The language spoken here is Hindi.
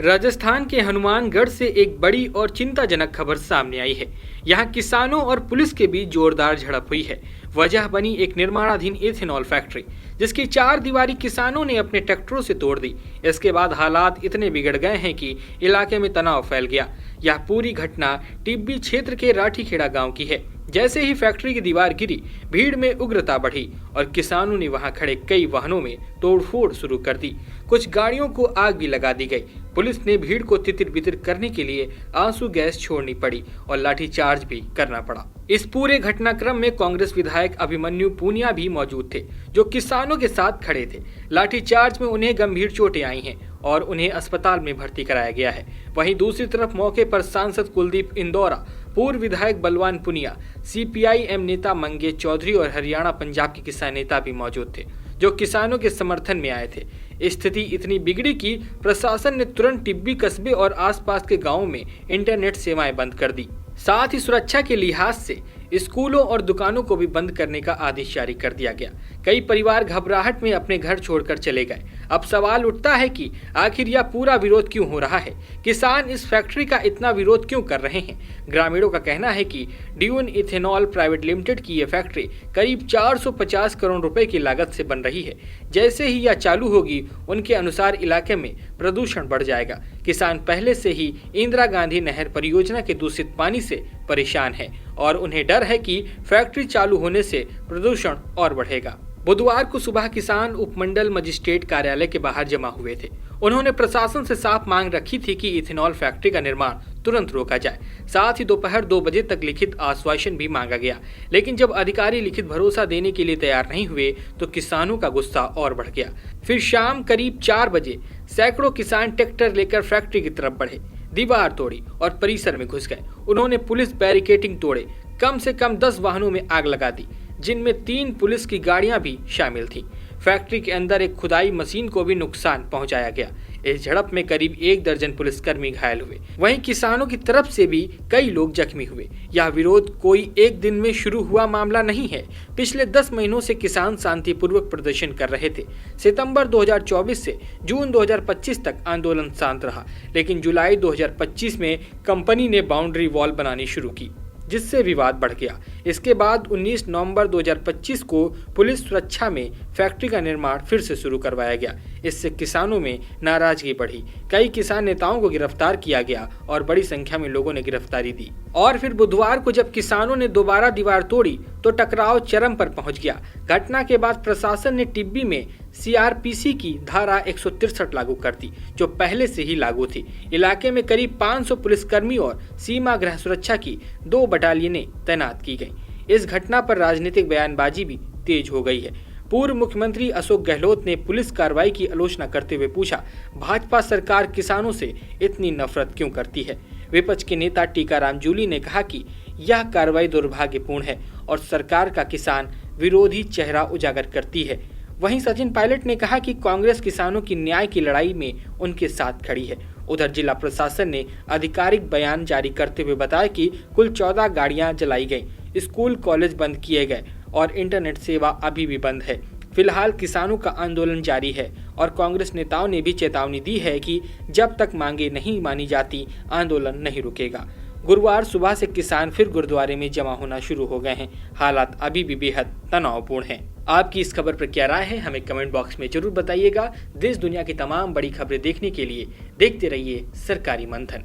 राजस्थान के हनुमानगढ़ से एक बड़ी और चिंताजनक खबर सामने आई है। यहाँ किसानों और पुलिस के बीच जोरदार झड़प हुई है। वजह बनी एक निर्माणाधीन इथेनॉल फैक्ट्री, जिसकी चार दीवारी किसानों ने अपने ट्रैक्टरों से तोड़ दी। इसके बाद हालात इतने बिगड़ गए हैं कि इलाके में तनाव फैल गया। यह पूरी घटना टिब्बी क्षेत्र के राठीखेड़ा गांव की है। जैसे ही फैक्ट्री की दीवार गिरी, भीड़ में उग्रता बढ़ी और किसानों ने वहां खड़े कई वाहनों में तोड़फोड़ शुरू कर दी। कुछ गाड़ियों को आग भी लगा दी गई। पुलिस ने भीड़ को तितिर बितिर करने के लिए आंसू गैस छोड़नी पड़ी और लाठीचार्ज भी करना पड़ा। इस पूरे घटनाक्रम में कांग्रेस विधायक अभिमन्यु पूनिया भी मौजूद थे, जो किसानों के साथ खड़े थे। लाठीचार्ज में उन्हें गंभीर चोटें आई हैं और उन्हें अस्पताल में भर्ती कराया गया है। वहीं दूसरी तरफ मौके पर सांसद कुलदीप इंदौरा, पूर्व विधायक बलवान पुनिया, सीपीआई-एम नेता मंगेश चौधरी और हरियाणा पंजाब के किसान नेता भी मौजूद थे, जो किसानों के समर्थन में आए थे। स्थिति इतनी बिगड़ी कि प्रशासन ने तुरंत टिब्बी कस्बे और आसपास के गांवों में इंटरनेट सेवाएं बंद कर दी। साथ ही सुरक्षा के लिहाज से स्कूलों और दुकानों को भी बंद करने का आदेश जारी कर दिया गया। कई परिवार घबराहट में अपने घर छोड़कर चले गए। अब सवाल उठता है कि आखिर यह पूरा विरोध क्यों हो रहा है? किसान इस फैक्ट्री का इतना विरोध क्यों कर रहे हैं? ग्रामीणों का कहना है कि ड्यून इथेनॉल प्राइवेट लिमिटेड की यह फैक्ट्री करीब 450 करोड़ रुपए की लागत से बन रही है। जैसे ही यह चालू होगी, उनके अनुसार इलाके में प्रदूषण बढ़ जाएगा। किसान पहले से ही इंदिरा गांधी नहर परियोजना के दूषित पानी से परेशान है और उन्हें डर है कि फैक्ट्री चालू होने से प्रदूषण और बढ़ेगा। बुधवार को सुबह किसान उपमंडल मजिस्ट्रेट कार्यालय के बाहर जमा हुए थे। उन्होंने प्रशासन से साफ मांग रखी थी कि इथेनॉल फैक्ट्री का निर्माण तुरंत रोका जाए। साथ ही दोपहर 2 बजे तक लिखित आश्वासन भी मांगा गया, लेकिन जब अधिकारी लिखित भरोसा देने के लिए तैयार नहीं हुए तो किसानों का गुस्सा और बढ़ गया। फिर शाम करीब 4 बजे सैकड़ों किसान ट्रैक्टर लेकर फैक्ट्री की तरफ बढ़े, दीवार तोड़ी और परिसर में घुस गए। उन्होंने पुलिस बैरिकेडिंग तोड़े, कम से कम 10 वाहनों में आग लगा दी, जिनमें 3 पुलिस की गाड़ियां भी शामिल थीं। फैक्ट्री के अंदर एक खुदाई मशीन को भी नुकसान पहुंचाया गया। इस झड़प में करीब 1 दर्जन पुलिसकर्मी घायल हुए। वहीं किसानों की तरफ से भी कई लोग जख्मी हुए। यह विरोध कोई एक दिन में शुरू हुआ मामला नहीं है। पिछले 10 महीनों से किसान शांतिपूर्वक प्रदर्शन कर रहे थे। सितंबर 2024 से जून 2025 तक आंदोलन शांत रहा, लेकिन जुलाई 2025 में कंपनी ने बाउंड्री वॉल बनानी शुरू की, जिससे विवाद बढ़ गया। इसके बाद 19 नवंबर 2025 को पुलिस सुरक्षा में फैक्ट्री का निर्माण फिर से शुरू करवाया गया। इससे किसानों में नाराजगी बढ़ी। कई किसान नेताओं को गिरफ्तार किया गया और बड़ी संख्या में लोगों ने गिरफ्तारी दी। और फिर बुधवार को जब किसानों ने दोबारा दीवार तोड़ी तो टकराव चरम पर पहुंच गया। घटना के बाद प्रशासन ने टिब्बी में सीआरपीसी की धारा 163 लागू कर दी, जो पहले से ही लागू थी। इलाके में करीब 500 पुलिसकर्मी और सीमा गृह सुरक्षा की 2 बटालियनें तैनात की गईं। इस घटना पर राजनीतिक बयानबाजी भी तेज हो गई है। पूर्व मुख्यमंत्री अशोक गहलोत ने पुलिस कार्रवाई की आलोचना करते हुए पूछा, भाजपा सरकार किसानों से इतनी नफरत क्यों करती है? विपक्ष के नेता टीकाराम जूली ने कहा कि यह कार्रवाई दुर्भाग्यपूर्ण है और सरकार का किसान विरोधी चेहरा उजागर करती है। वहीं सचिन पायलट ने कहा कि कांग्रेस किसानों की न्याय की लड़ाई में उनके साथ खड़ी है। उधर जिला प्रशासन ने आधिकारिक बयान जारी करते हुए बताया कि कुल 14 गाड़ियां जलाई गईं, स्कूल कॉलेज बंद किए गए और इंटरनेट सेवा अभी भी बंद है। फिलहाल किसानों का आंदोलन जारी है और कांग्रेस नेताओं ने भी चेतावनी दी है कि जब तक मांगे नहीं मानी जाती, आंदोलन नहीं रुकेगा। गुरुवार सुबह से किसान फिर गुरुद्वारे में जमा होना शुरू हो गए हैं। हालात अभी भी बेहद तनावपूर्ण हैं। आपकी इस खबर पर क्या राय है, हमें कमेंट बॉक्स में जरूर बताइएगा। देश दुनिया की तमाम बड़ी खबरें देखने के लिए देखते रहिए सरकारी मंथन।